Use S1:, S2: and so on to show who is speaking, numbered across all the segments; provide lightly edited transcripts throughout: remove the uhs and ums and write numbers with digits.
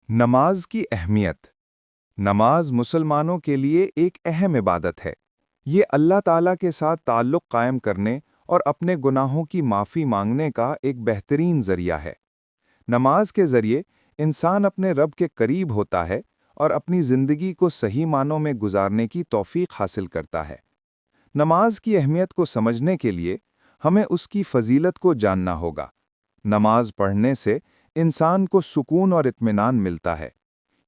S1: نماز کی اہمیت۔ نماز مسلمانوں کے لیے ایک اہم عبادت ہے۔ یہ اللہ تعالیٰ کے ساتھ تعلق قائم کرنے اور اپنے گناہوں کی معافی مانگنے کا ایک بہترین ذریعہ ہے۔ نماز کے ذریعے انسان اپنے رب کے قریب ہوتا ہے اور اپنی زندگی کو صحیح معنوں میں گزارنے کی توفیق حاصل کرتا ہے۔ نماز کی اہمیت کو سمجھنے کے لیے ہمیں اس کی فضیلت کو جاننا ہوگا۔ نماز پڑھنے سے انسان کو سکون اور اطمینان ملتا ہے۔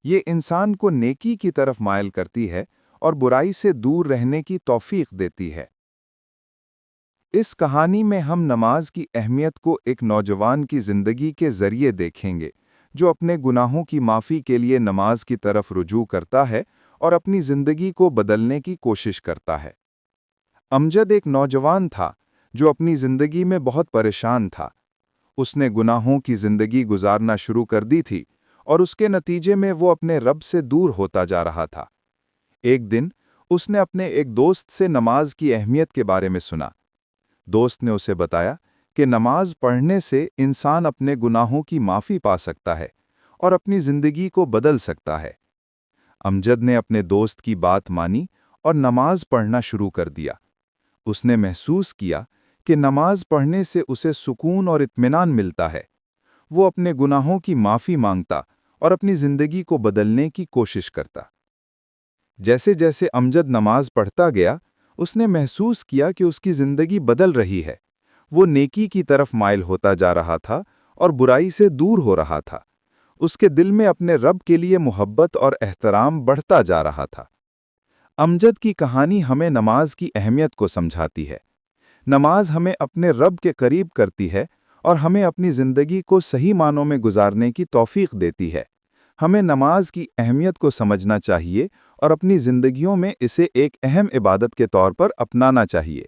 S1: یہ انسان کو نیکی کی طرف مائل کرتی ہے اور برائی سے دور رہنے کی توفیق دیتی ہے۔ اس کہانی میں ہم نماز کی اہمیت کو ایک نوجوان کی زندگی کے ذریعے دیکھیں گے، جو اپنے گناہوں کی معافی کے لیے نماز کی طرف رجوع کرتا ہے اور اپنی زندگی کو بدلنے کی کوشش کرتا ہے۔ امجد ایک نوجوان تھا جو اپنی زندگی میں بہت پریشان تھا۔ اس نے گناہوں کی زندگی گزارنا شروع کر دی تھی اور اس کے نتیجے میں وہ اپنے رب سے دور ہوتا جا رہا تھا۔ ایک دن اس نے اپنے ایک دوست سے نماز کی اہمیت کے بارے میں سنا۔ دوست نے اسے بتایا کہ نماز پڑھنے سے انسان اپنے گناہوں کی معافی پا سکتا ہے اور اپنی زندگی کو بدل سکتا ہے۔ امجد نے اپنے دوست کی بات مانی اور نماز پڑھنا شروع کر دیا۔ اس نے محسوس کیا کہ نماز پڑھنے سے اسے سکون اور اطمینان ملتا ہے۔ وہ اپنے گناہوں کی معافی مانگتا اور اپنی زندگی کو بدلنے کی کوشش کرتا۔ جیسے جیسے امجد نماز پڑھتا گیا، اس نے محسوس کیا کہ اس کی زندگی بدل رہی ہے۔ وہ نیکی کی طرف مائل ہوتا جا رہا تھا اور برائی سے دور ہو رہا تھا۔ اس کے دل میں اپنے رب کے لیے محبت اور احترام بڑھتا جا رہا تھا۔ امجد کی کہانی ہمیں نماز کی اہمیت کو سمجھاتی ہے۔ نماز ہمیں اپنے رب کے قریب کرتی ہے اور ہمیں اپنی زندگی کو صحیح معنوں میں گزارنے کی توفیق دیتی ہے۔ ہمیں نماز کی اہمیت کو سمجھنا چاہیے اور اپنی زندگیوں میں اسے ایک اہم عبادت کے طور پر اپنانا چاہیے۔